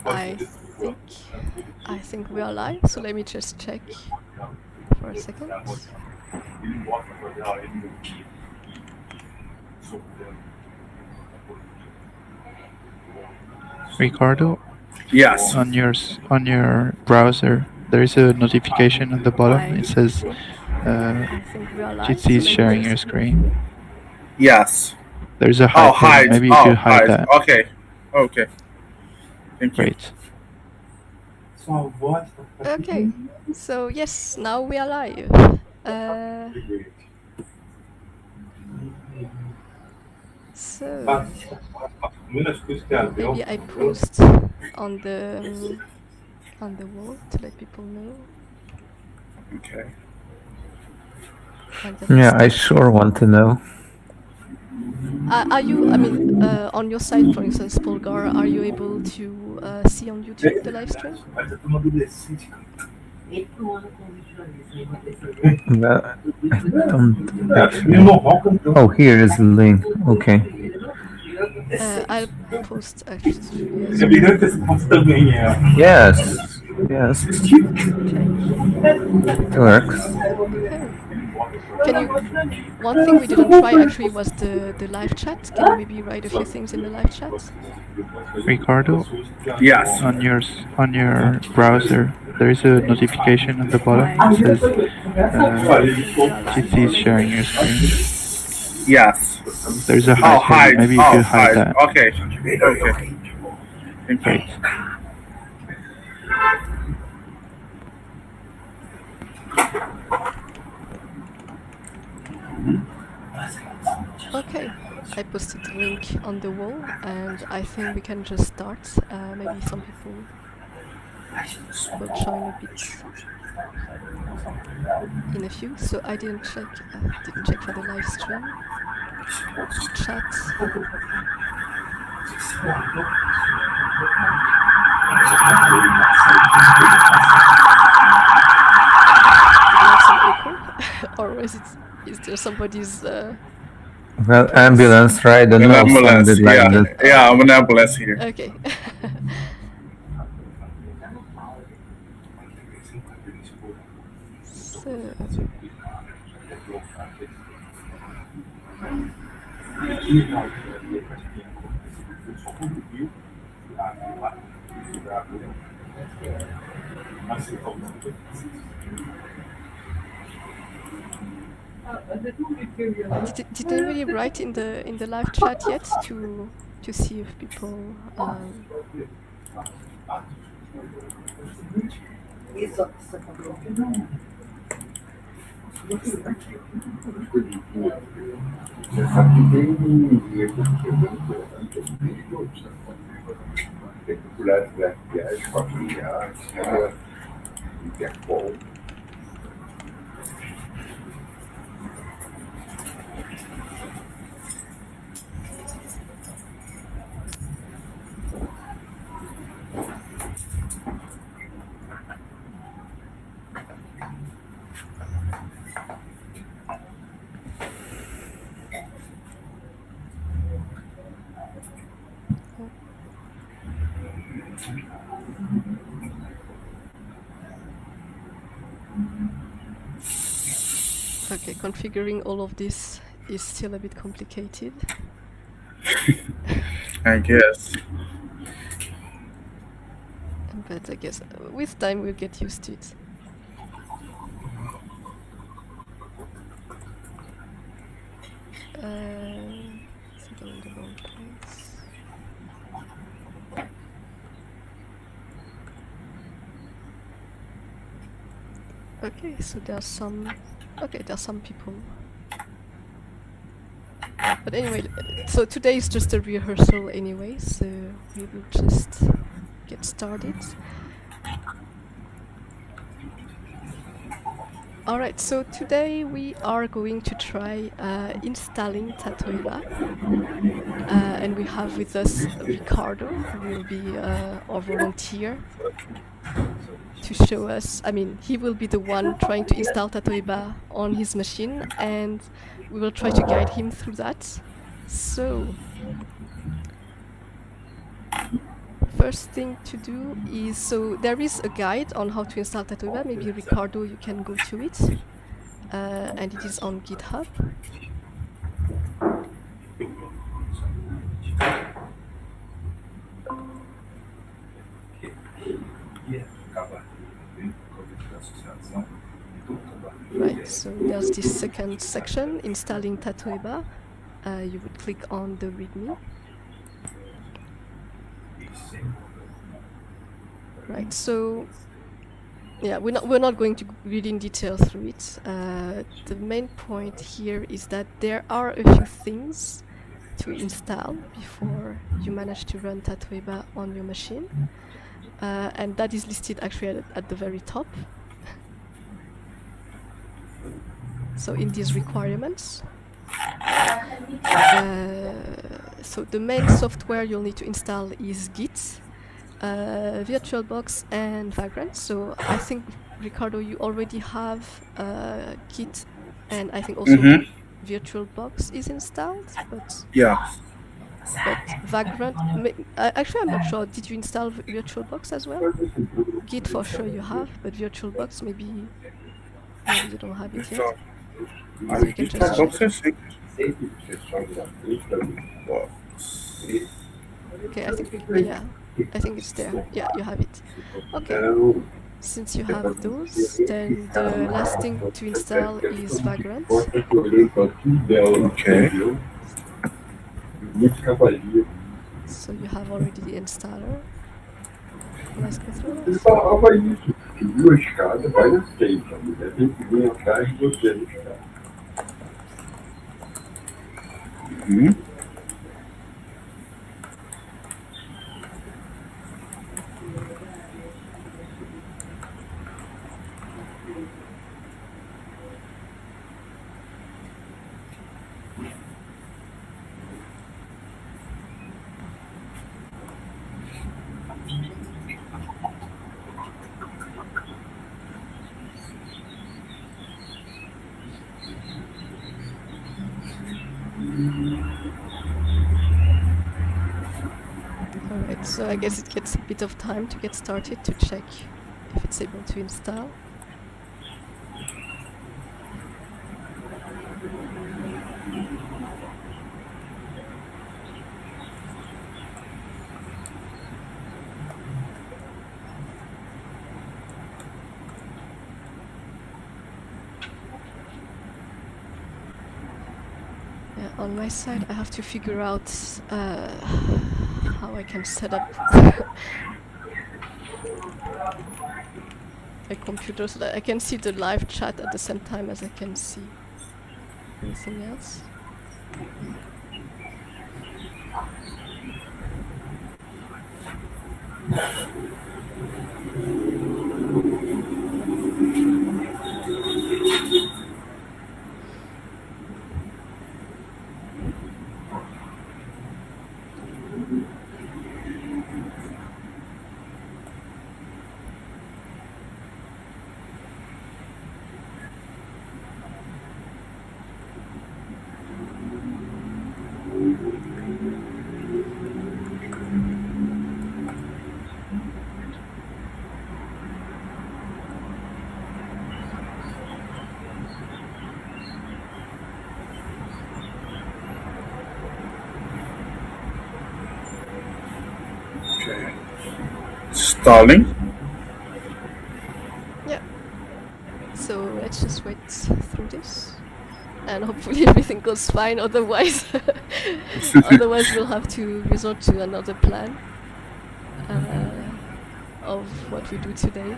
I think I think we are live, so let me just check for a second. Ricardo, Yes. on your browser, there is a notification at the bottom. It says I think we are live. GT is so let me sharing just- your screen. Yes. There's a hide button. Hide. Maybe you could hide Hide. that. Okay. Okay. Thank you. Great. Okay, so yes, now we are live. So maybe I post on the wall to let people know. Okay. And then Yeah, I sure want to know. Are you? I mean, on your side, for instance, Polgar, are you able to see on YouTube the live stream? Well, I don't actually. Oh, here is the link. Okay. I'll post actually. Yes. Yes. It works. Okay. Can you? One thing we didn't try actually was the live chat. Can you maybe write a few things in the live chat? Ricardo, Yes. on your browser, there is a notification at the bottom. It says GT is sharing your screen. Yes. There's a hide button. Maybe you could hide that. Okay. Okay. Thank you. Great. Okay. I posted the link on the wall, and I think we can just start. Maybe some people will join a bit in a few. So I didn't check for the live stream chat. Some echo, or is there somebody's? Well, ambulance ride and all sounded like Yeah. that. Yeah, I'm an ambulance here. Okay. So. Did anybody write in the live chat yet to see if people Okay, configuring all of this is still a bit complicated. I guess. But I guess with time we'll get used to it. I think I'm in the wrong place. Okay, so there's some people. But anyway, so today is just a rehearsal anyway, so we will just get started. Alright, so today we are going to try installing Tatoeba. And we have with us Ricardo, who will be our volunteer to show us. I mean, he will be the one trying to install Tatoeba on his machine, and we will try to guide him through that. So first thing to do is, so there is a guide on how to install Tatoeba. Maybe Ricardo, you can go to it. And it is on GitHub. Right, so there's this second section, installing Tatoeba. You would click on the README. Right, so yeah, we're not going to read in detail through it. The main point here is that there are a few things to install before you manage to run Tatoeba on your machine, and that is listed actually at the very top. So in these requirements, so the main software you'll need to install is Git, VirtualBox, and Vagrant. So I think, Ricardo, you already have Git, and I think also VirtualBox is installed, but but Vagrant, actually I'm not sure. Did you install VirtualBox as well? Git for sure you have, but VirtualBox maybe you don't have it yet. So you can just check. Okay, I think it's there. Yeah, you have it. Okay. Since you have those, then the last thing to install is Vagrant. Okay. So you have already the installer. Let's go through Ele it. falava isso, que viu a escada, vai na frente, a mulher tem que vir atrás de você na escada. Alright, so I guess it gets a bit of time to get started to check if it's able to install. Yeah, on my side I have to figure out how I can set up a computer so that I can see the live chat at the same time as I can see anything else. Installing. Yeah. So let's just wait through this, and hopefully everything goes fine. Otherwise, otherwise we'll have to resort to another plan of what we do today.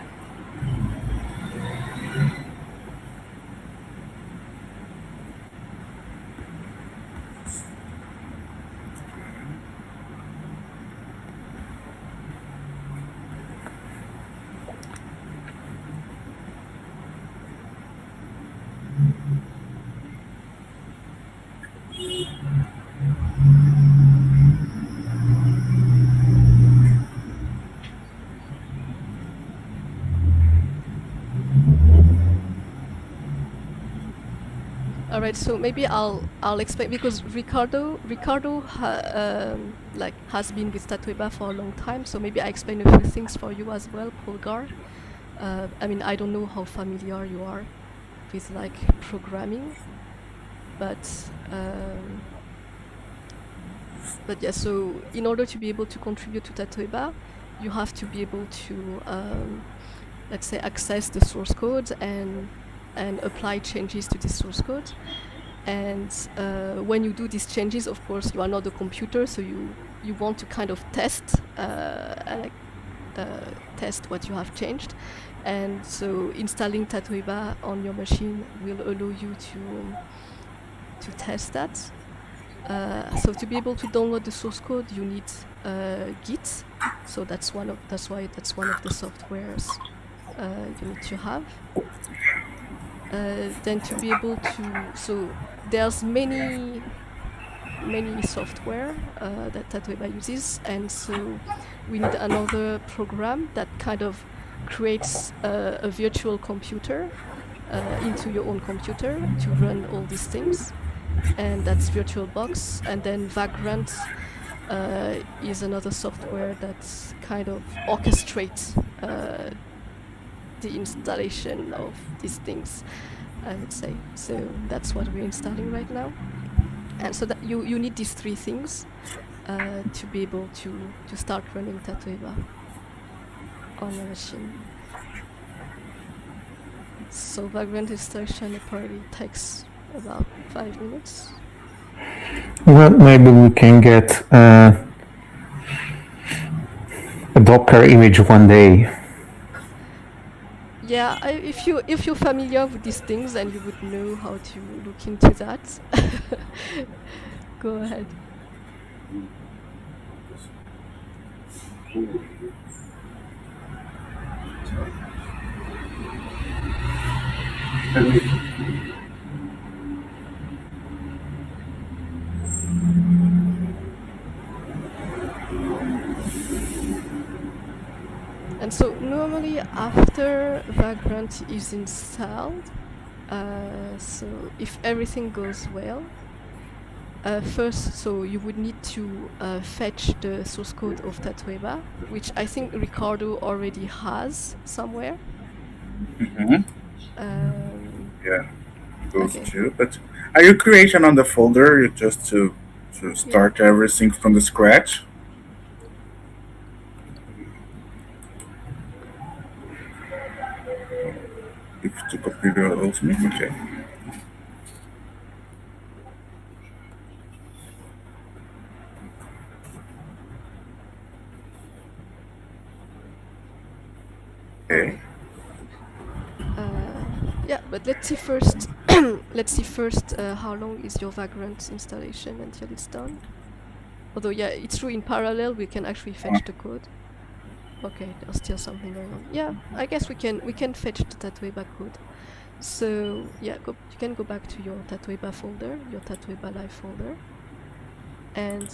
All right, so maybe I'll explain, because Ricardo has been with Tatoeba for a long time, so maybe I explain a few things for you as well, Polgar. I mean, I don't know how familiar you are with like programming, but yeah. So in order to be able to contribute to Tatoeba, you have to be able to let's say access the source code and apply changes to the source code. And when you do these changes, of course, you are not a computer, so you want to kind of test test what you have changed. And so installing Tatoeba on your machine will allow you to test that. So to be able to download the source code, you need Git. So that's one of the softwares you need to have. Then to be able to, so there's many software that Tatoeba uses, and so we need another program that kind of creates a virtual computer into your own computer to run all these things, and that's VirtualBox. And then Vagrant is another software that kind of orchestrates the installation of these things, I would say. So that's what we're installing right now. And so that you need these three things to be able to start running Tatoeba on your machine. So Vagrant installation apparently takes about 5 minutes. Well, maybe we can get a Docker image one day. Yeah, if you're familiar with these things, then you would know how to look into that. Go ahead. And so normally after Vagrant is installed, so if everything goes well, first, so you would need to fetch the source code of Tatoeba, which I think Ricardo already has somewhere. Mm-hmm. Yeah, those Okay. two. But are you creating on the folder just to start everything from the scratch? If the computer allows me, okay. Okay. Yeah, but let's see first. Let's see first how long is your Vagrant installation until it's done. Although, yeah, it's true. In parallel, we can actually fetch the code. Okay, there's still something going on. Yeah, I guess we can fetch the Tatoeba code. So yeah, you can go back to your Tatoeba folder, your Tatoeba live folder, and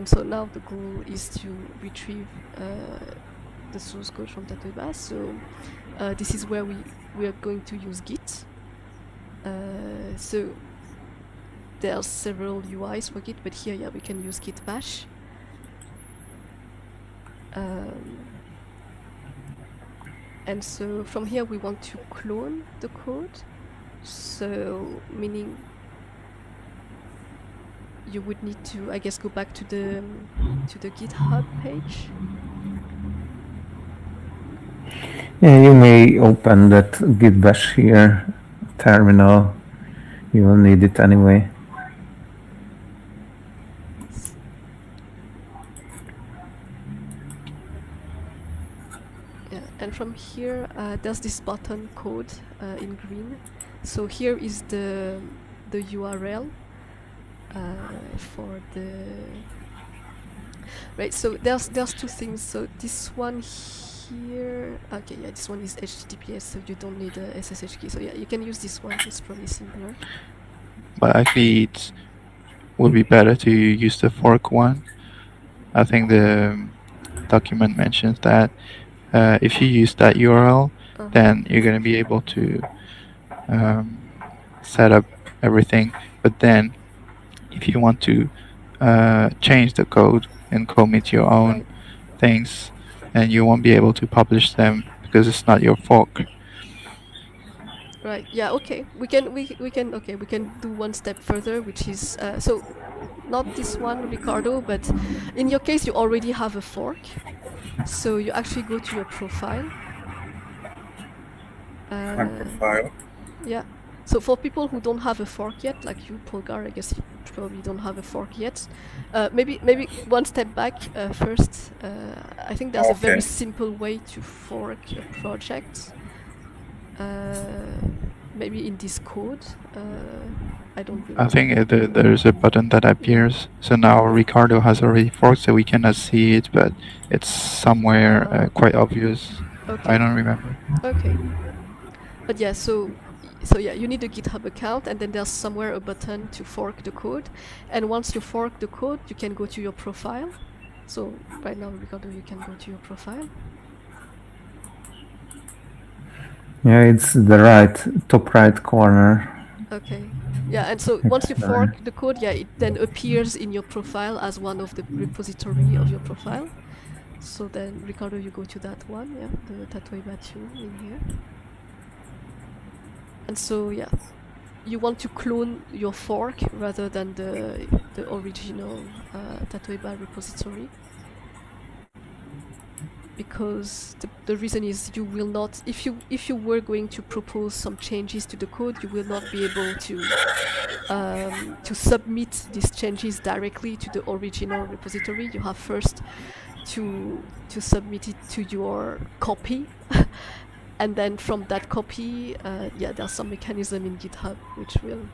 so now the goal is to retrieve the source code from Tatoeba. So this is where we are going to use Git. So there's several UIs for Git, but here, yeah, we can use Git bash. And so from here we want to clone the code. So meaning you would need to, I guess, go back to the GitHub page. Yeah, you may open that git bash here terminal. You will need it anyway. Yeah, and from here there's this button code in green. So here is the URL for the right. So there's two things. So this one here, okay, yeah, this one is HTTPS, so you don't need a SSH key. So yeah, you can use this one. It's probably simpler. But actually, it would be better to use the fork one. I think the document mentions that if you use that URL, then you're going to be able to set up everything. But then, if you want to change the code and commit your own Right. things, and you won't be able to publish them because it's not your fork. Right. Yeah. Okay. We can do one step further, which is so not this one, Ricardo, but in your case, you already have a fork, so you actually go to your profile. My profile. Yeah. So for people who don't have a fork yet, like you, Polgar, I guess you probably don't have a fork yet. Maybe one step back first. I think there's a very Okay. simple way to fork a project. Maybe in this code. I don't remember. I think there's a button that appears. So now Ricardo has already forked, so we cannot see it, but it's somewhere quite obvious. Okay. I don't remember. Okay. But yeah, so yeah, you need a GitHub account, and then there's somewhere a button to fork the code. And once you fork the code, you can go to your profile. So right now, Ricardo, you can go to your profile. Yeah, it's the top right corner. Okay. Yeah, and so once you fork the code, yeah, it then appears in your profile as one of the repository of your profile. So then, Ricardo, you go to that one, yeah, the Tatoeba 2 in here. And so, yeah, you want to clone your fork rather than the original Tatoeba repository. Because the reason is you will not, if you were going to propose some changes to the code, you will not be able to submit these changes directly to the original repository. You have first to submit it to your copy, and then from that copy, yeah, there's some mechanism in GitHub which will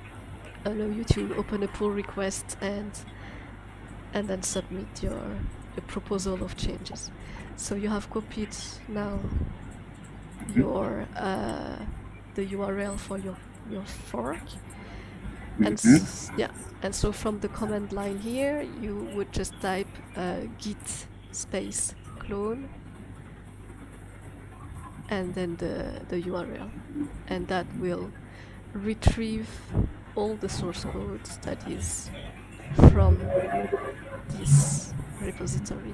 allow you to open a pull request and then submit your proposal of changes. So you have copied now your the URL for your fork, and yeah, and so from the command line here, you would just type git space clone, and then the URL, and that will retrieve all the source code that is from this repository.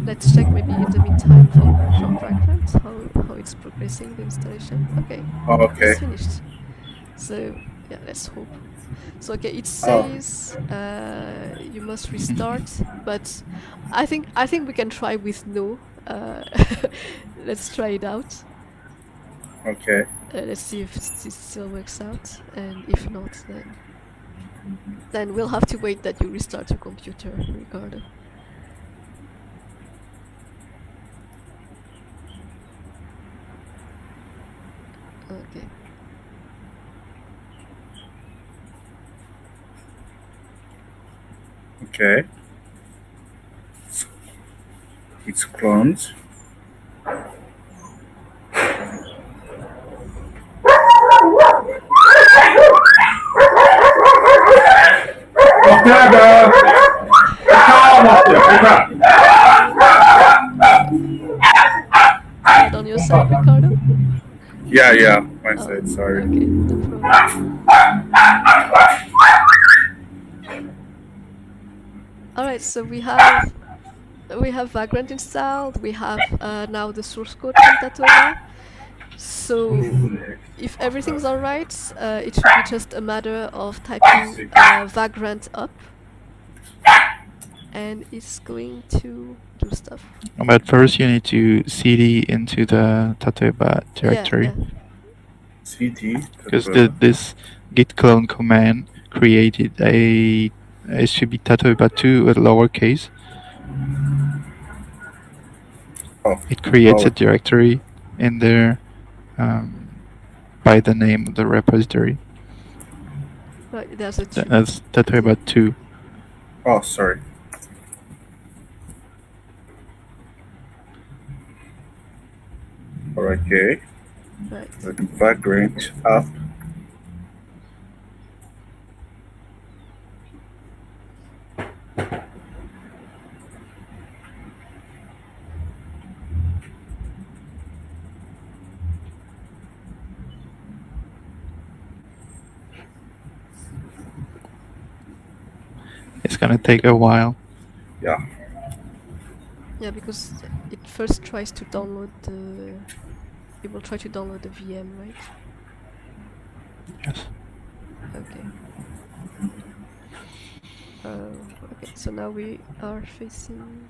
Let's check maybe in the meantime for Vagrant how it's progressing, the installation. Okay. Okay. It's finished. So yeah, let's hope. So okay, it says you must restart, but I think we can try with no. Let's try it out. Okay. Let's see if this still works out, and if not, then we'll have to wait that you restart your computer, Ricardo. Okay. Okay. It's cloned. Is it on your side, Ricardo? Yeah, my side, sorry. Okay, no problem. Alright, so we have Vagrant installed, we have now the source code from Tatoeba. So if everything's alright, it should be just a matter of typing Vagrant up, and it's going to do stuff. But first you need to cd into the Tatoeba directory. Yeah. CD. Because this git clone command created it should be Tatoeba 2 with lowercase. Oh. It creates a directory in there by the name of the repository. Right, there's a 2. That's Tatoeba 2. Oh, sorry. Okay. Right. Vagrant up. it's gonna take a while. Yeah. Yeah, because it first tries to download the. It will try to download the VM, right? Yes. Okay. Okay, so now we are facing.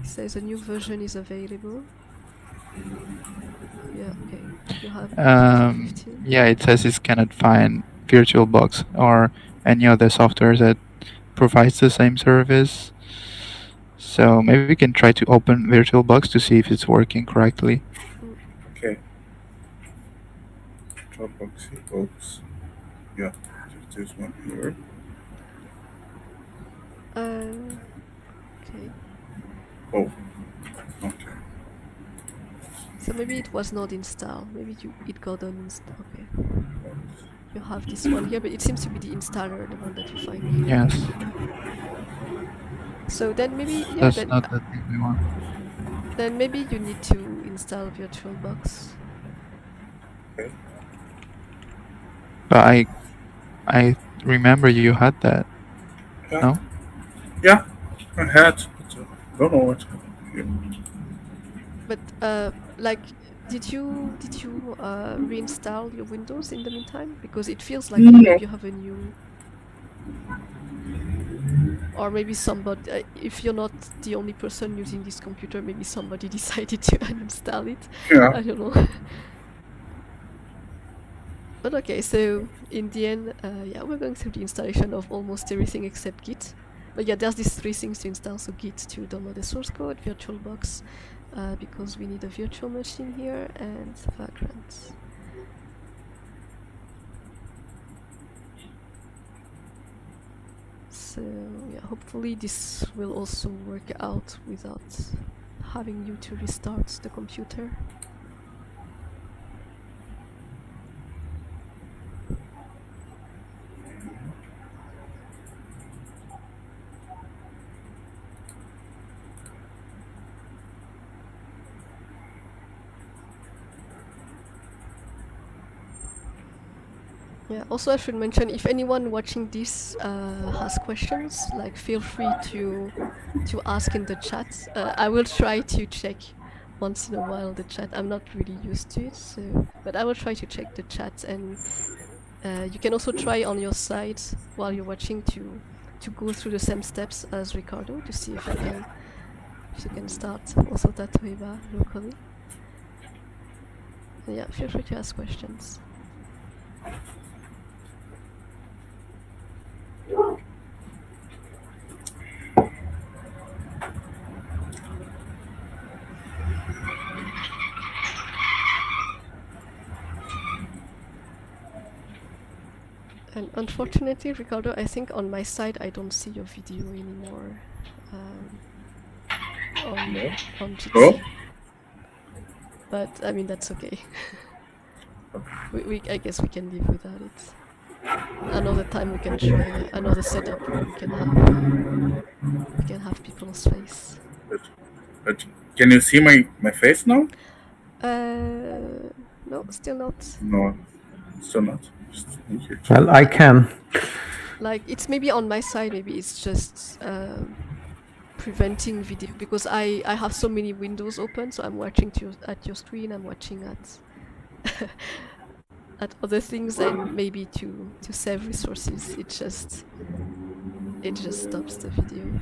It says a new version is available. Yeah, okay. You have 15. Yeah, it says it cannot find VirtualBox or any other software that provides the same service. So maybe we can try to open VirtualBox to see if it's working correctly. Okay. Dropbox books. Yeah, just this one here. Okay. Oh. Okay. So maybe it was not installed. Maybe it got uninstalled. Okay. You have this one here, but it seems to be the installer, the one that you find here. Yes. So then maybe That's not the thing we want. then maybe you need to install VirtualBox. Okay. But I remember you had that. Yeah. No? Yeah, I had. But, don't know what's happening here. But like, did you reinstall your Windows in the meantime? Because it feels like No. you have a new. Or maybe somebody, if you're not the only person using this computer, maybe somebody decided to uninstall it. Yeah. I don't know. But okay, so in the end, yeah, we're going through the installation of almost everything except Git. But yeah, there's these three things to install. So Git to download the source code, VirtualBox, because we need a virtual machine here, and Vagrant. So yeah, hopefully this will also work out without having you to restart the computer. Yeah, also I should mention, if anyone watching this has questions, like feel free to ask in the chat. I will try to check once in a while the chat. I'm not really used to it, so but I will try to check the chat, and you can also try on your side while you're watching to go through the same steps as Ricardo to see if you can start also Tatoeba locally. So yeah, feel free to ask questions. And unfortunately, Ricardo, I think on my side I don't see your video anymore on Jitsi. Oh? But I mean, that's okay. I guess we can live without it. Another time we can try another setup where we can have people's face. But can you see my face now? No, still not. No, still not. Just here. Well, I can. Like, it's maybe on my side, maybe it's just preventing video, because I have so many windows open, so I'm watching at your screen, I'm watching at at other things, and maybe to save resources, it just stops the video.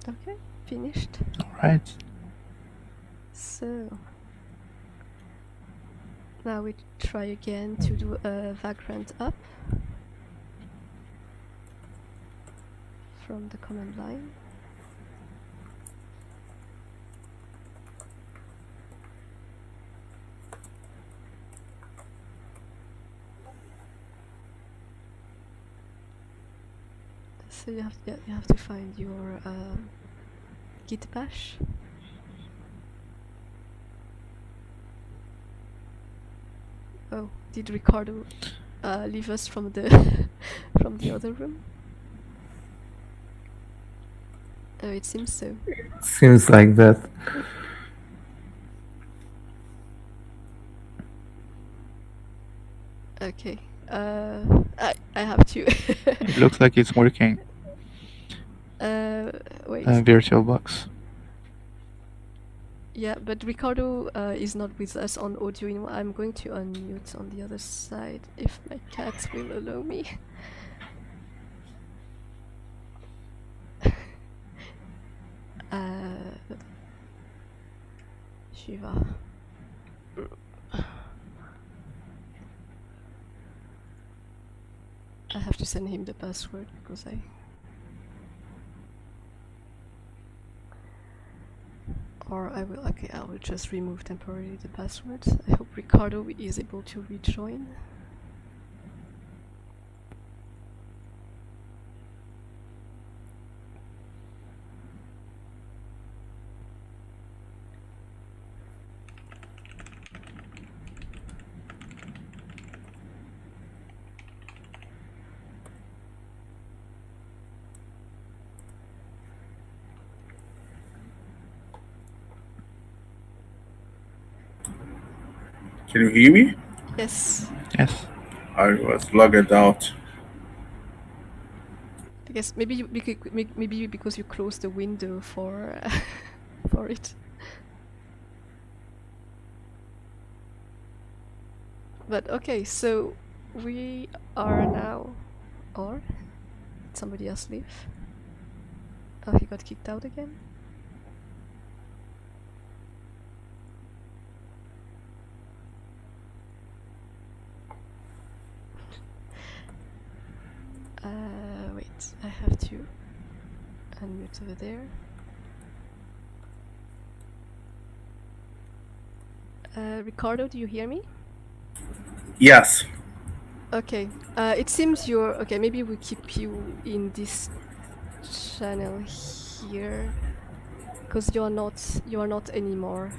Okay, finished. All right. So now we try again to do a vagrant up from the command line. So you have to find your git bash. Oh, did Ricardo leave us from the from the other room? Oh, it seems so. Seems like that. Okay. I have to. It looks like it's working. Wait. VirtualBox. Yeah, but Ricardo is not with us on audio anymore. I'm going to unmute on the other side if my cat will allow me. Shiva. I have to send him the password because I... Or I will, okay, I will just remove temporarily the password. I hope Ricardo is able to rejoin. Can you hear me? Yes. Yes. I was logged out. I guess maybe maybe because you closed the window for for it. But okay, so we are now, or did somebody else leave? Oh, he got kicked out again. Wait, I have to unmute over there. Ricardo, do you hear me? Yes. Okay, it seems you're okay. Maybe we keep you in this channel here because you are not anymore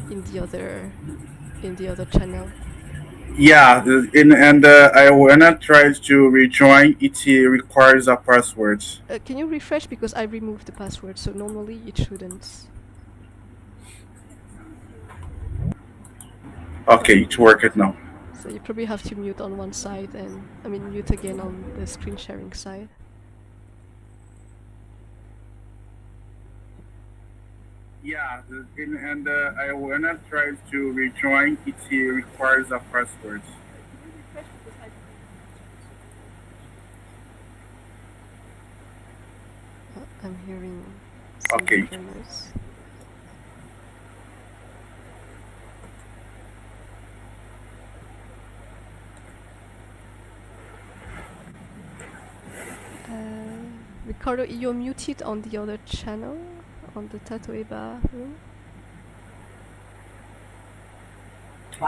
in the other channel. Yeah, I wanna try to rejoin. It requires a password. Can you refresh because I removed the password, so normally it shouldn't. Okay, it worked now. So you probably have to mute on one side and mute again on the screen sharing side. Yeah, I wanna try to rejoin. It requires a password. I'm hearing Okay. background noise. Ricardo, you're muted on the other channel, on the Tatoeba room.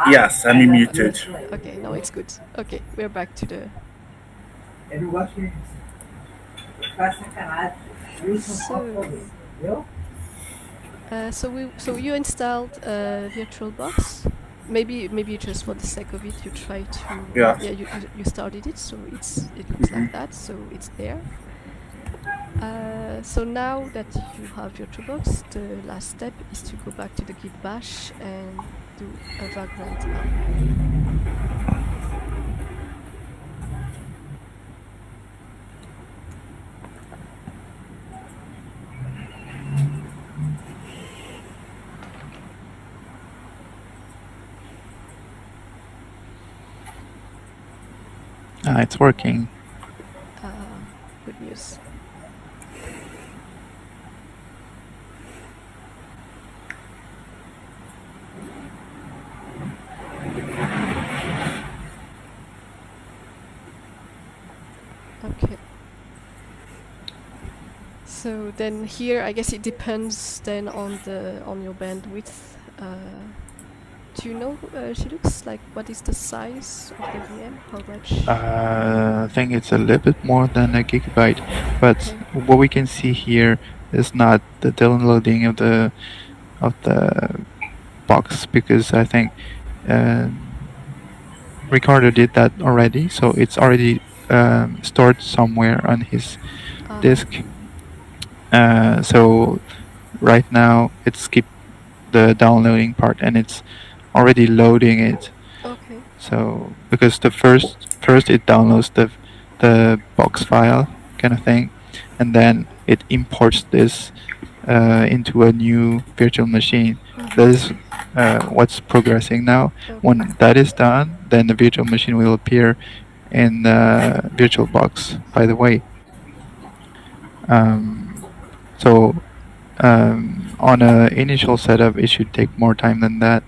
Yes, I'm muted. Okay, now it's good. Okay, we're back to the... So you installed VirtualBox. Maybe just for the sake of it, you try to... Yeah. Yeah, you started it, so it looks like that, so it's there. So now that you have VirtualBox, the last step is to go back to the git bash and do a vagrant up. It's working. Good news. Okay. So then here, I guess it depends then on your bandwidth. Do you know, she looks like, what is the size of the VM? How much? I think it's a little bit more than a gigabyte, but Okay. what we can see here is not the downloading of the box, because I think Ricardo did that already, so it's already stored somewhere on his disk. So right now it's skipped the downloading part and it's already loading it. Okay. So because the first it downloads the box file kind of thing, and then it imports this into a new virtual machine. That is what's progressing now. Okay. When that is done, then the virtual machine will appear in VirtualBox, by the way. So on an initial setup, it should take more time than that,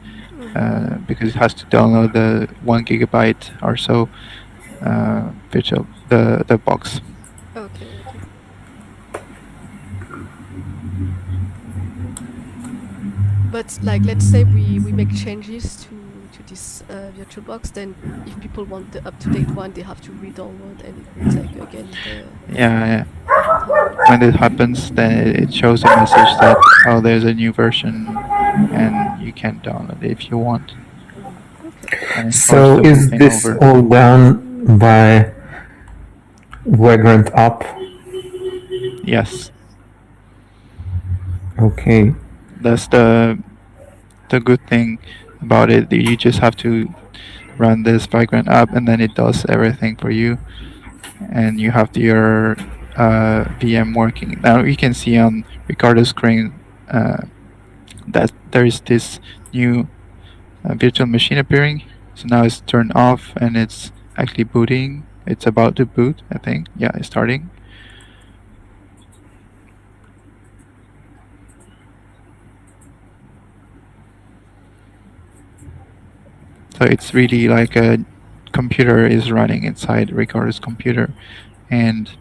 because it has to download the 1 gigabyte or so the box. Okay. But like, let's say we make changes to this VirtualBox, then if people want the up-to-date one, they have to re-download, and it will take again the Yeah. download. When it happens, then it shows a message that, oh, there's a new version and you can download it if you want. Okay. And it So starts the is whole thing this over. all done by Vagrant App? Yes, Okay. that's the good thing about it. You just have to run this Vagrant app, and then it does everything for you, and you have your VM working. Now you can see on Ricardo's screen that there is this new virtual machine appearing. So now it's turned off and it's actually booting. It's about to boot, I think. Yeah, it's starting. So it's really like a computer is running inside Ricardo's computer. And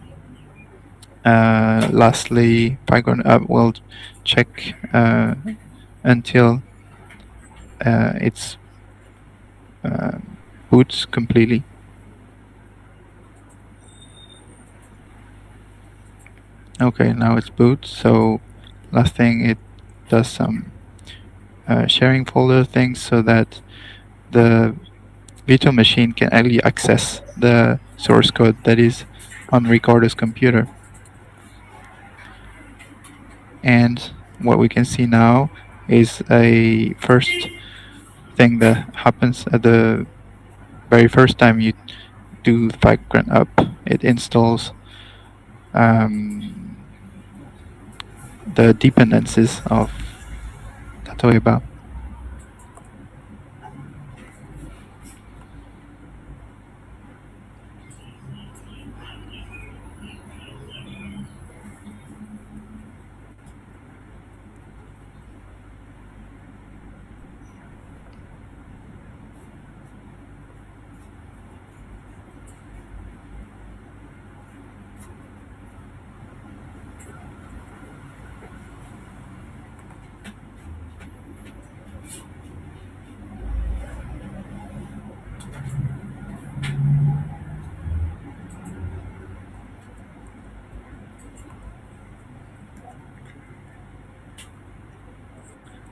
lastly, Python app will check until it's boots completely. Okay, now it's boot. So last thing, it does some sharing folder things so that the virtual machine can actually access the source code that is on Ricardo's computer. And what we can see now is a first thing that happens at the very first time you do Vagrant up. It installs the dependencies of Tatoeba.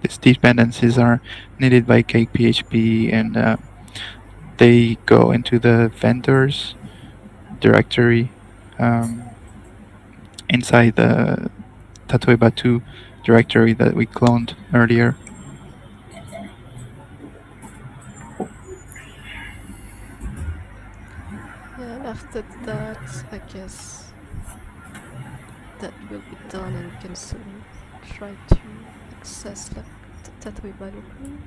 These dependencies are needed by CakePHP, and they go into the vendors directory inside the Tatoeba 2 directory that we cloned earlier. Yeah, and after that, I guess that will be done, and we can soon try to access like Tatoeba locally.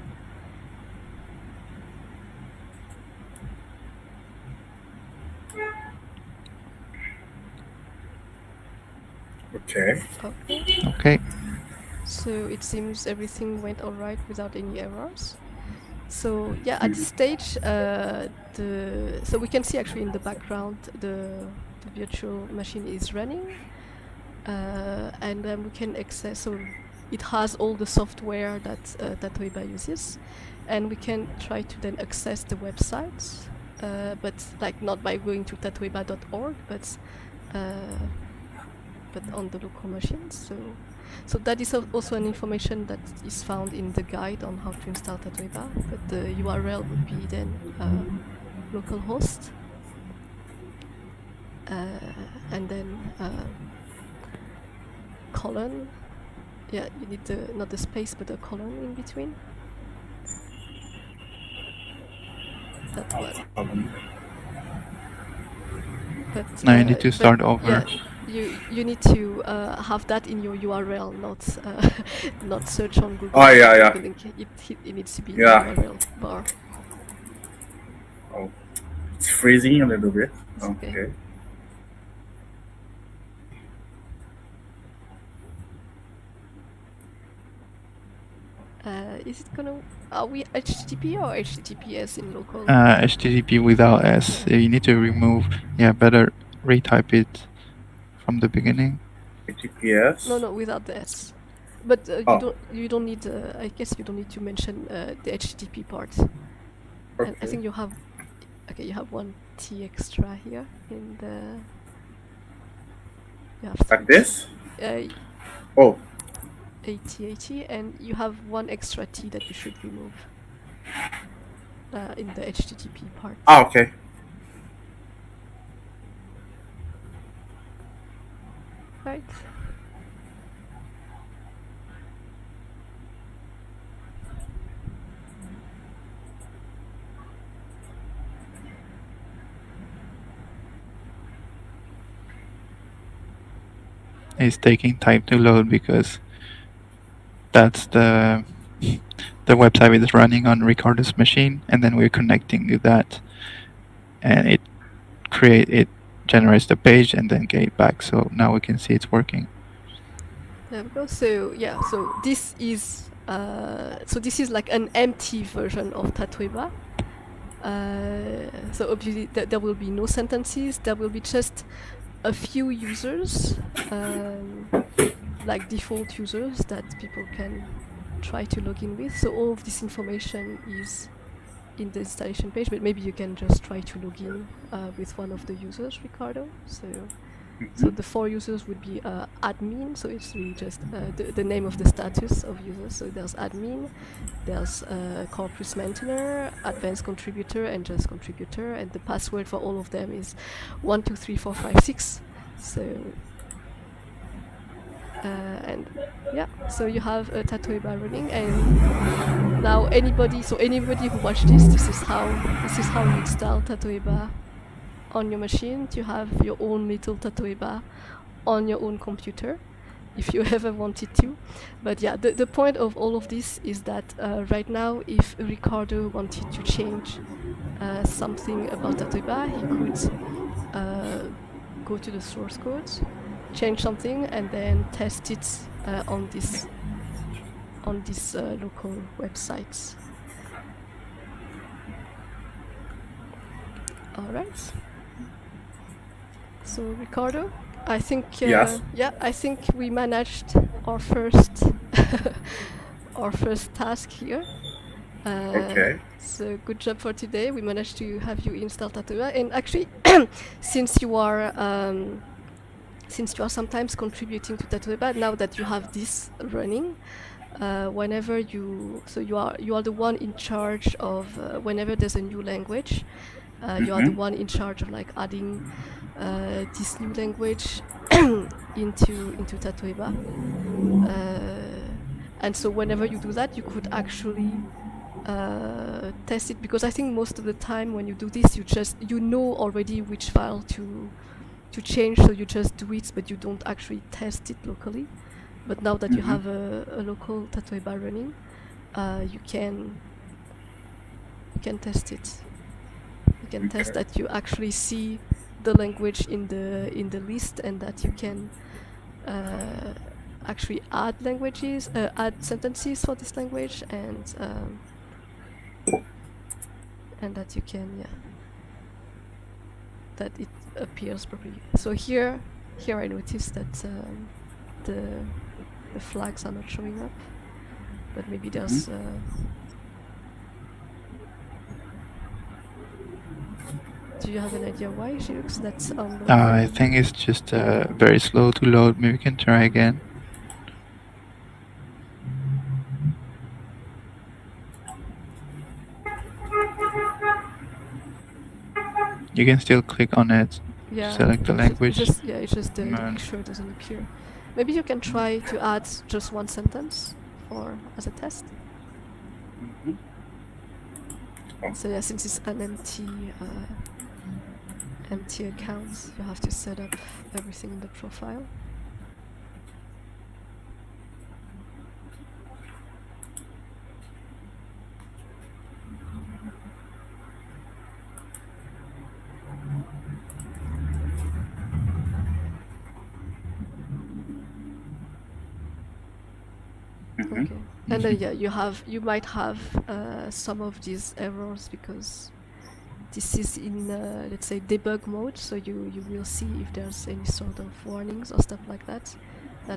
Okay. Okay. So it seems everything went alright without any errors. So yeah, at this stage, so we can see actually in the background the virtual machine is running, and then we can access. So it has all the software that Tatoeba uses, and we can try to then access the website, but like not by going to tatoeba.org, but on the local machine. So that is also an information that is found in the guide on how to install Tatoeba, but the URL would be then localhost, and then colon. Yeah, you need not the space but a colon in between. That one. But Now you need to start over. Yeah, you need to have that in your URL, not search on Google. Oh, yeah. The link. It needs to be Yeah. in the URL bar. Oh, it's freezing a little bit. It's okay. Okay. Is it gonna? Are we HTTP or HTTPS in local? HTTP without S. You need to remove. Yeah, better retype it from the beginning. HTTPS. No, without the S. But Oh. you don't need. I guess you don't need to mention the HTTP part. Okay. And I think you have. Okay, you have one T extra here in the. You have Like this? Oh. 80, and you have one extra T that you should remove in the HTTP part. Ah, okay. Right. It's taking time to load because that's the website is running on Ricardo's machine, and then we're connecting to that, and it generates the page and then get it back. So now we can see it's working. There we go. So yeah, so this is like an empty version of Tatoeba. So obviously there will be no sentences. There will be just a few users, like default users that people can try to log in with. So all of this information is in the installation page, but maybe you can just try to log in with one of the users, Ricardo. So the 4 users would be admin, so it's really just the name of the status of users. So there's admin, there's corpus maintainer, advanced contributor, and just contributor, and the password for all of them is 123456. So and yeah, so you have a Tatoeba running, and now anybody who watched this is how you install Tatoeba on your machine, to have your own little Tatoeba on your own computer, if you ever wanted to. But yeah, the point of all of this is that right now, if Ricardo wanted to change something about Tatoeba, he could go to the source code, change something, and then test it on this local website. All right. So Ricardo, I think Yes. I think we managed our first task here. Okay. So good job for today. We managed to have you install Tatoeba, and actually, since you are sometimes contributing to Tatoeba, now that you have this running, whenever you are the one in charge of whenever there's a new language, you are the one in charge of like adding this new language into Tatoeba. And so whenever you do that, you could actually test it, because I think most of the time when you do this, you know already which file to change, so you just do it, but you don't actually test it locally. But now that you have a local Tatoeba running, you can test it. You can test that you actually see the language in the list, and that you can actually add sentences for this language, and and that you can, that it appears properly. So here I noticed that the flags are not showing up, but maybe there's do you have an idea why, Gilux? That's on the I think it's just very slow to load. Maybe we can try again. You can still click on it, select the language. It's just the picture doesn't appear. Maybe you can try to add just one sentence as a test. So yeah, since it's an empty account, you have to set up everything in the profile. Okay. And then you might have some of these errors because this is in let's say debug mode, so you will see if there's any sort of warnings or stuff like that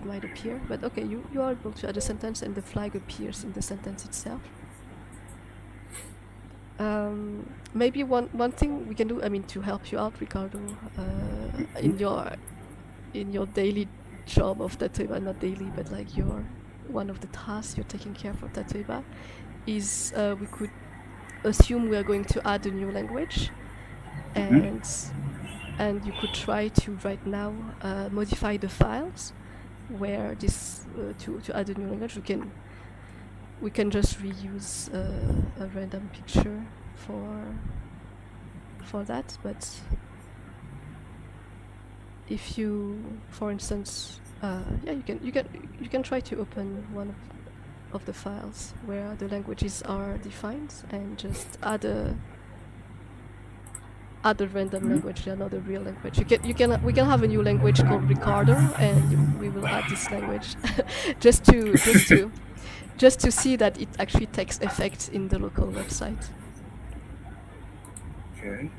might appear. But okay, you are able to add a sentence and the flag appears in the sentence itself. Maybe one thing we can do, I mean, to help you out, Ricardo, in your daily job of Tatoeba, not daily, but like one of the tasks you're taking care for Tatoeba, is we could assume we are going to add a new language, and you could try to right now modify the files where this to add a new language. We can just reuse a random picture for that, but if you, for instance, you can try to open one of the files where the languages are defined and just add a random language, not a real language. We can have a new language called Ricardo, and we will add this language just to see that it actually takes effect in the local website. Okay.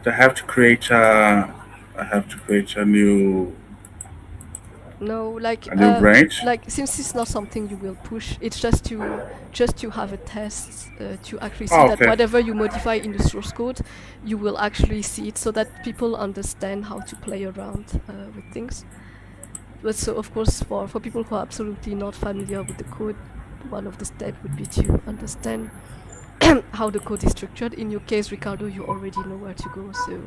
I have to create a new. No, like a new branch. Like since it's not something you will push, it's just to have a test to actually see that whatever you modify in the source code, you will actually see it, so that people understand how to play around with things. But so of course, for people who are absolutely not familiar with the code, one of the steps would be to understand how the code is structured. In your case, Ricardo, you already know where to go, so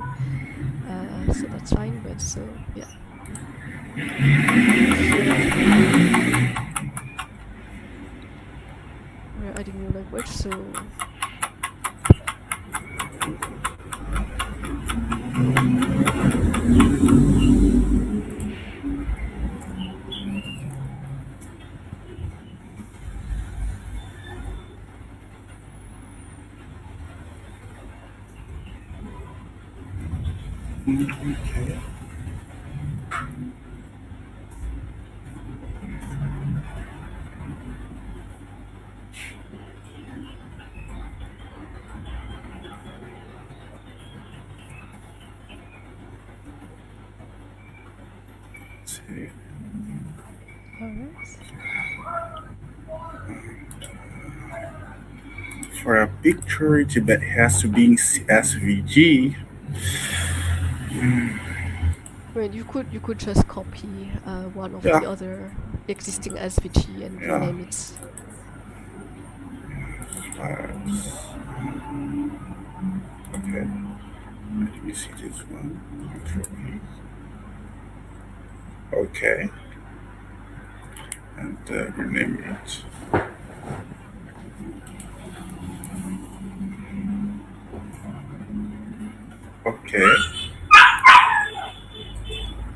that's fine. But so yeah. We're adding new language, so Okay. For a picture, it has to be in SVG. I mean, you could just copy one of the other existing SVG and rename it. Okay. Let me see this one. Okay. And rename it. Okay.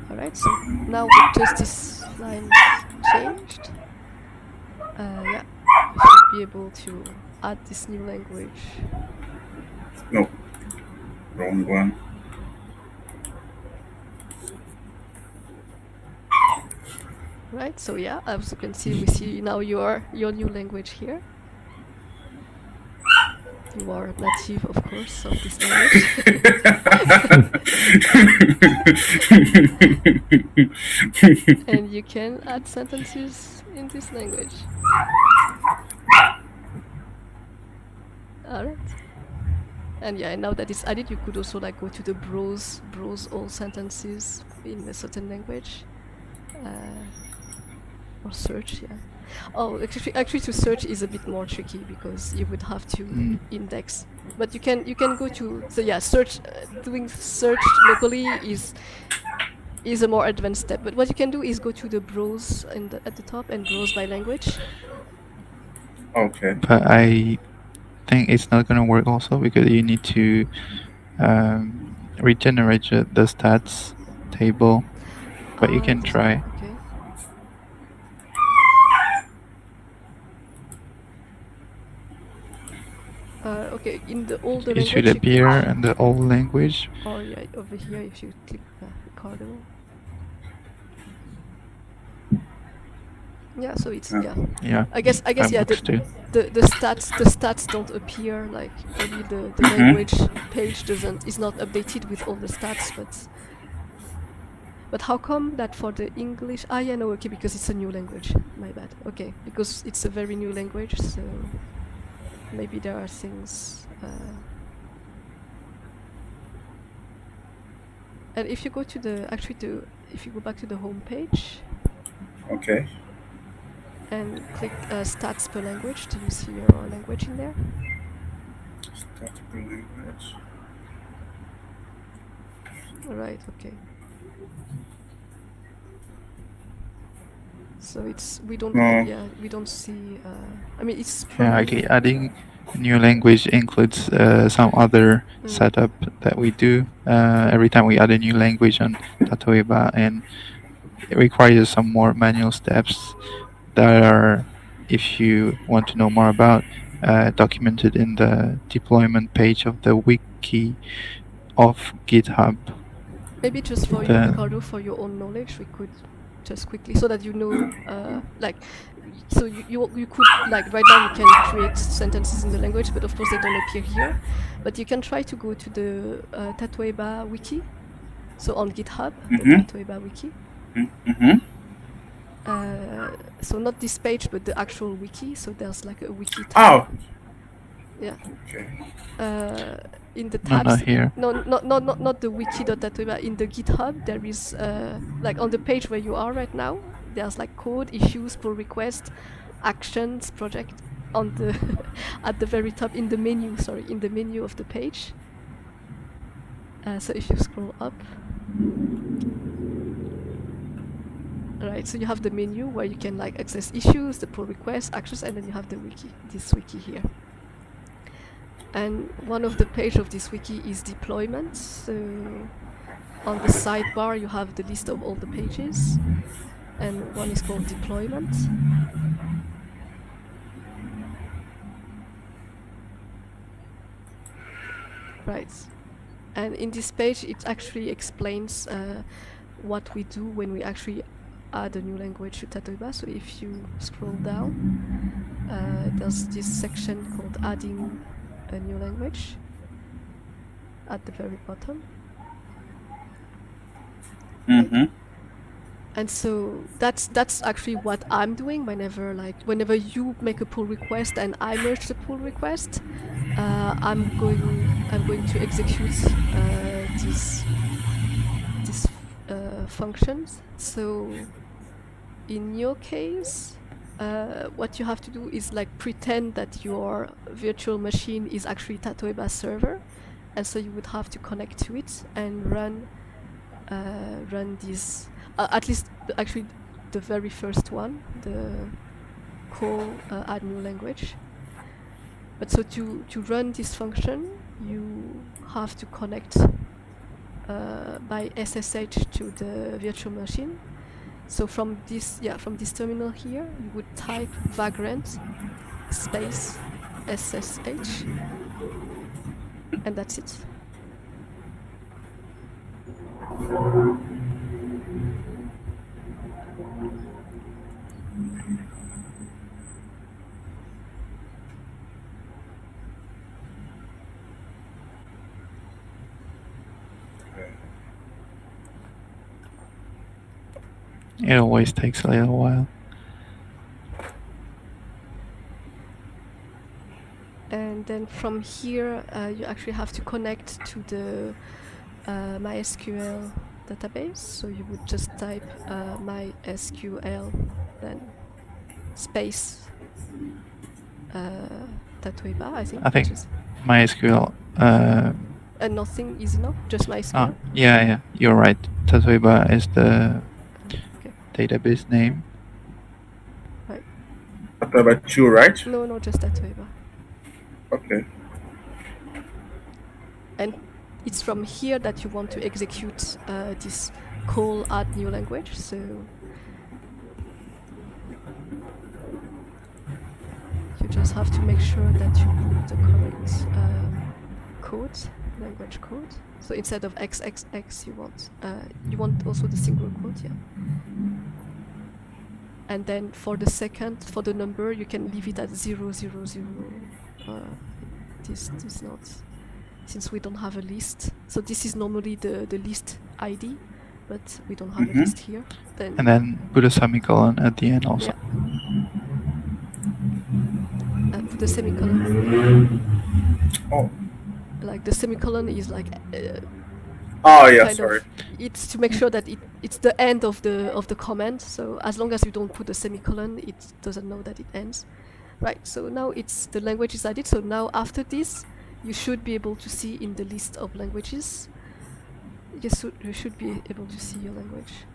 Alright, so now with just this line changed, you should be able to add this new language. No, wrong one. Right. So yeah, as you can see, we see now your new language here. You are native, of course, of this language. And you can add sentences in this language. All right. And yeah, and now that it's added, you could also like go to the browse all sentences in a certain language, or search. Yeah. Oh, actually, to search is a bit more tricky because you would have to index. But you can go to, so yeah, search. Doing search locally is a more advanced step. But what you can do is go to the browse at the top and browse by language. Okay. But I think it's not gonna work also because you need to regenerate the stats table. But you can try. Okay. Okay, in the older It language. should appear in the old language. Or yeah, over here if you click Ricardo. Yeah, so it's Yeah. I guess that yeah. works too. The stats don't appear, like only the language page is not updated with all the stats, but how come that for the English? Yeah, no, okay, because it's a new language. My bad. Okay, because it's a very new language, so maybe there are things. And if you go to if you go back to the home page. Okay. And click stats per language. Do you see your language in there? Stats per language. Right, okay. So we don't see. I mean, it's okay. Adding new language includes some other setup that we do every time we add a new language on Tatoeba, and it requires some more manual steps that are, if you want to know more about, documented in the deployment page of the wiki of GitHub. Maybe just for you, Ricardo, for your own knowledge, we could just quickly, so that you know, so you could, like, right now you can create sentences in the language, but of course they don't appear here. But you can try to go to the Tatoeba wiki, so on GitHub, the Tatoeba wiki. So not this page, but the actual wiki. So there's like a wiki tab. Oh. Yeah. Okay. In the tabs. Not here. No, not the wiki.tatoeba. In the GitHub, there is like on the page where you are right now. There's like code, issues, pull request, actions, project on the at the very top in the menu. Sorry, in the menu of the page. So if you scroll up. Right, so you have the menu where you can like access issues, the pull requests, actions, and then you have the wiki, this wiki here. And one of the pages of this wiki is deployment. So on the sidebar you have the list of all the pages, and one is called deployment. Right, and in this page it actually explains what we do when we actually add a new language to Tatoeba. So if you scroll down, there's this section called adding a new language at the very bottom. And so that's actually what I'm doing whenever you make a pull request and I merge the pull request, I'm going to execute these functions. So in your case, what you have to do is like pretend that your virtual machine is actually Tatoeba server, and so you would have to connect to it and run this. At least, actually, the very first one, the call add new language. But so to run this function, you have to connect by SSH to the virtual machine. So from this terminal here, you would type vagrant space SSH, and that's it. It always takes a little while. And then from here, you actually have to connect to the MySQL database. So you would just type MySQL, then space Tatoeba, I think. I think which is, MySQL. and nothing is enough, just MySQL. Yeah, you're right. Tatoeba is the Okay. database name. Tatoeba 2, right? No, just Tatoeba. Okay. And it's from here that you want to execute this call add new language. So you just have to make sure that you put the correct code, language code. So instead of XXX, you want also the single quote, yeah. And then for the number, you can leave it at 000. This not, since we don't have a list. So this is normally the list ID, but we don't have a list here. And then put a semicolon at the end also. Yeah. Put a semicolon. Oh. Like the semicolon is like. Oh yeah, sorry. It's to make sure that it's the end of the command. So as long as you don't put a semicolon, it doesn't know that it ends. Right. So now the language is added. So now after this, you should be able to see in the list of languages. Yes, you should be able to see your language.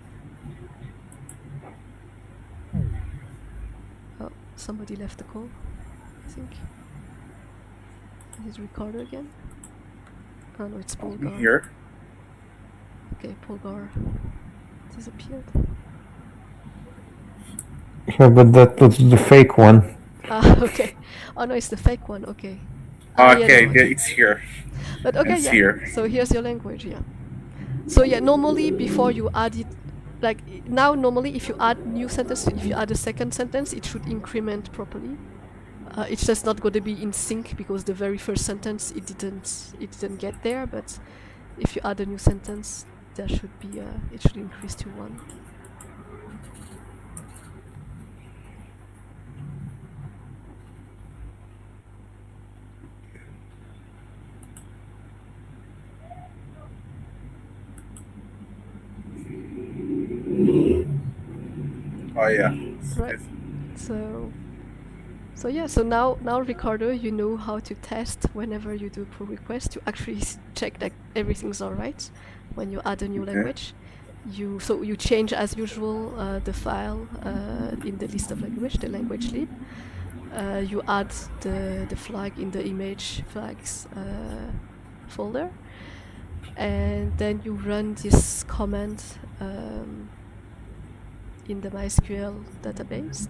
Oh, somebody left the call, I think. Is Ricardo again? Oh no, it's Polgar. Here. Okay, Polgar disappeared. Yeah, but that was the fake one. Ah, okay. Oh no, it's the fake one. Okay. Okay, yeah, it's here. But okay, it's yeah. here. So here's your language, yeah. So yeah, normally before you add it, like now normally if you add new sentence, if you add a second sentence, it should increment properly. It's just not going to be in sync because the very first sentence it didn't get there. But if you add a new sentence, there should be it should increase to 1. Oh yeah. Right. So yeah, so now Ricardo, you know how to test whenever you do pull request to actually check that everything's all right when you add a new language. You change as usual the file in the list of language, the language lib. You add the flag in the image flags folder, and then you run this command in the MySQL database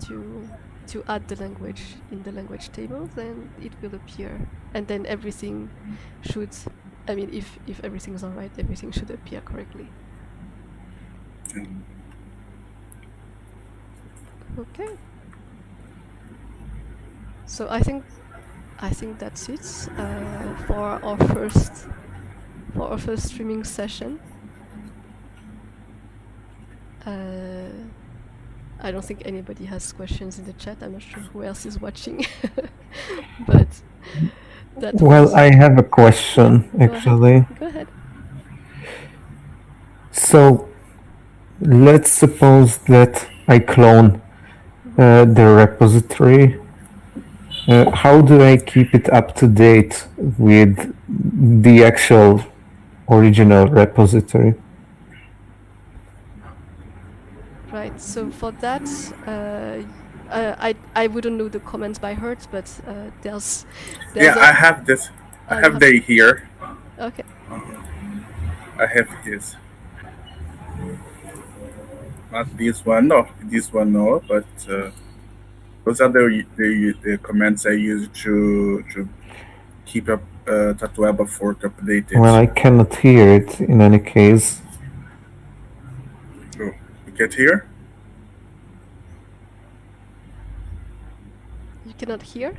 to add the language in the language table, then it will appear. And then everything should, I mean, if everything is alright, everything should appear correctly. Okay. So I think that's it for our first streaming session. I don't think anybody has questions in the chat. I'm not sure who else is watching, but that. Well, I have a question actually. Go ahead. So, let's suppose that I clone the repository. How do I keep it up to date with the actual original repository? Right. So for that, I wouldn't know the comments by heart, but there's I have this. I have they here. Okay. I have his. Not this one, no. This one, no. But those are the comments I use to keep up Tatoeba fork updated. Well, I cannot hear it in any case. Oh, you can't hear? You cannot hear?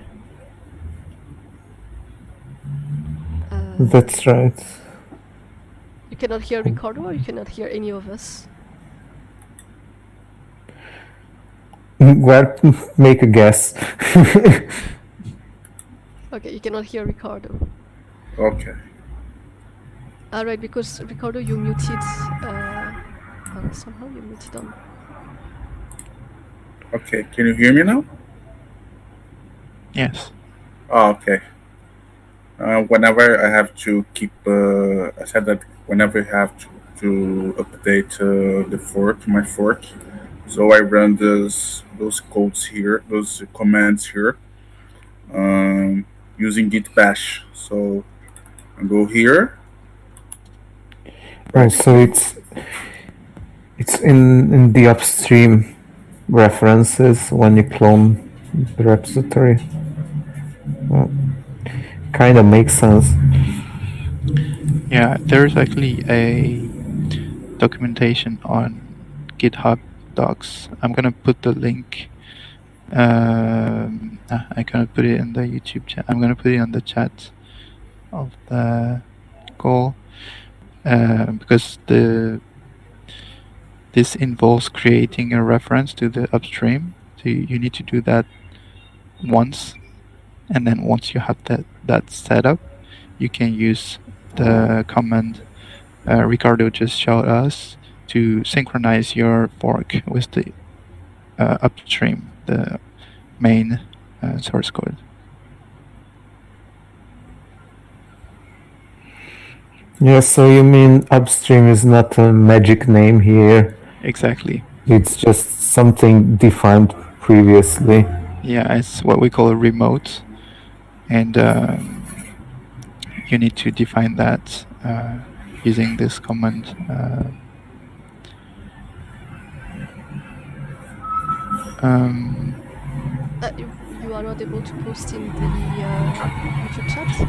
That's right. You cannot hear Ricardo, or you cannot hear any of us? Well, make a guess. Okay, you cannot hear Ricardo. Okay. Right, because Ricardo, you muted. Somehow you muted on. Okay. Can you hear me now? Yes. Oh, okay. Whenever I have to keep, I said that whenever I have to update the fork, my fork, so I run those codes here, those commands here, using git bash. So I go here. Oh, so it's in the upstream references when you clone the repository. Kind of makes sense. Yeah, there's actually a documentation on GitHub docs. I'm gonna put the link. I cannot put it in the YouTube chat. I'm gonna put it on the chat of the call because this involves creating a reference to the upstream. So you need to do that once, and then once you have that set up, you can use the command Ricardo just showed us to synchronize your fork with the upstream, the main source code. Yeah, so you mean upstream is not a magic name here? Exactly. It's just something defined previously. Yeah, it's what we call a remote, and you need to define that using this command. You are not able to post in the YouTube chat?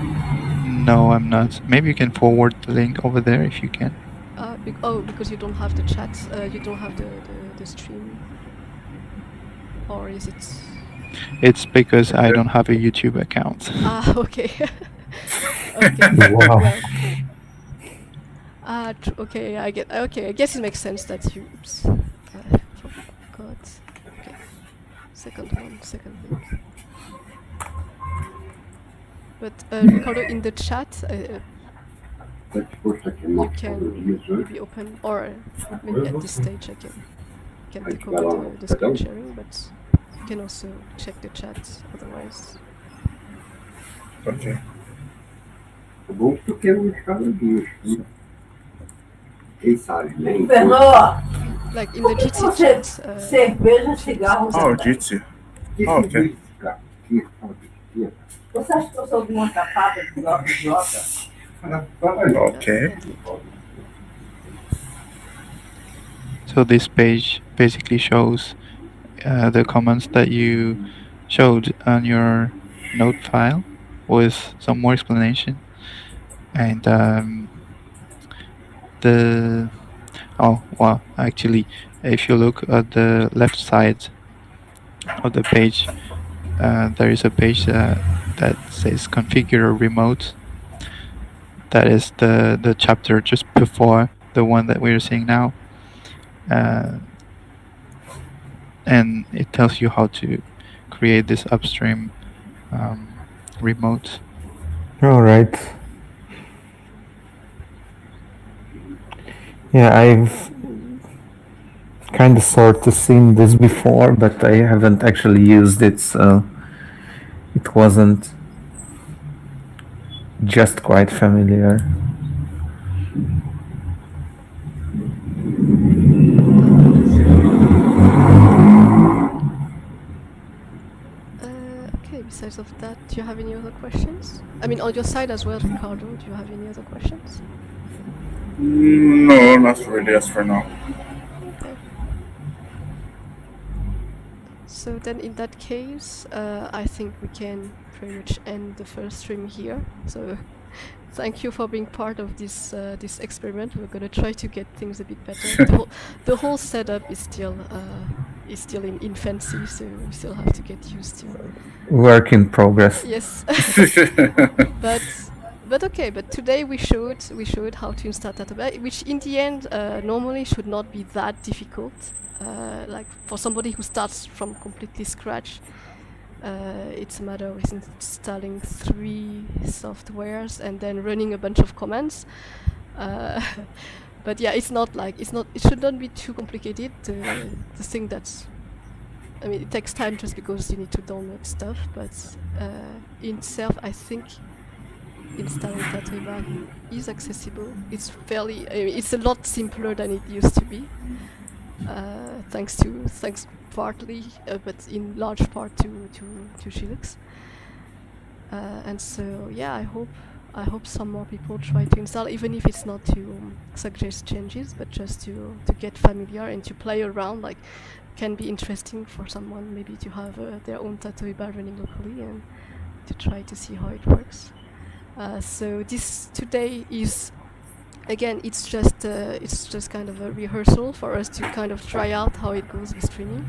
No, I'm not. Maybe you can forward the link over there if you can. Because you don't have the chat, you don't have the stream. Or is it? It's because I don't have a YouTube account. Okay. Okay. Wow. Well. Okay, I get. Okay, I guess it makes sense that you. Oops. Forgot. Okay. Second link. But Ricardo, in the chat, you can maybe open, or maybe at this stage I can take over the screen sharing, but you can also check the chat otherwise. Okay. Bom que tu quer um de cada vez. Quem sabe, né? Like in the Jitsi chat. Cerveja, cigarro. Oh, Jitsi. Oh, okay. Você acha que eu sou de uma tapada de idiota? Okay. So this page basically shows the comments that you showed on your note file with some more explanation, and actually, if you look at the left side of the page, there is a page that says configure a remote. That is the chapter just before the one that we're seeing now, and it tells you how to create this upstream remote. All right. Yeah, I've kind of sort of seen this before, but I haven't actually used it, so it wasn't just quite familiar. Okay, besides of that, do you have any other questions? I mean, on your side as well, Ricardo, do you have any other questions? No, not really as for now. Okay. So then in that case, I think we can pretty much end the first stream here. So thank you for being part of this this experiment. We're gonna try to get things a bit better. The whole setup is still in infancy, so we still have to get used to. Work in progress. Yes. But okay. But today we showed how to install Tatoeba, which in the end normally should not be that difficult. like for somebody who starts from completely scratch, it's a matter of installing 3 softwares and then running a bunch of commands. But yeah, it should not be too complicated. The thing that's, I mean, it takes time just because you need to download stuff, but in itself, I think installing Tatoeba is accessible. It's it's a lot simpler than it used to be. Thanks partly, but in large part to Shilux. And so yeah, I hope some more people try to install, even if it's not to suggest changes, but just to get familiar and to play around. Like, can be interesting for someone maybe to have their own Tatoeba running locally and to try to see how it works. So this today is, again, it's just kind of a rehearsal for us to kind of try out how it goes with streaming.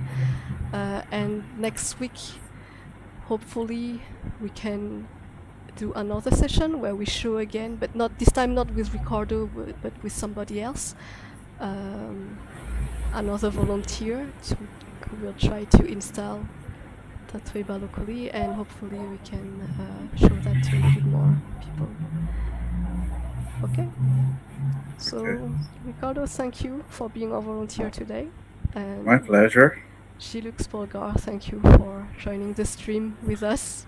And next week, hopefully, we can do another session where we show again, but not this time, not with Ricardo, but with somebody else, another volunteer who will try to install Tatoeba locally, and hopefully we can show that to a little more people. Okay. So, Okay. Ricardo, thank you for being our volunteer today. And My pleasure. Shilux Polgar, thank you for joining the stream with us.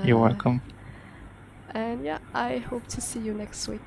You're welcome. And yeah, I hope to see you next week.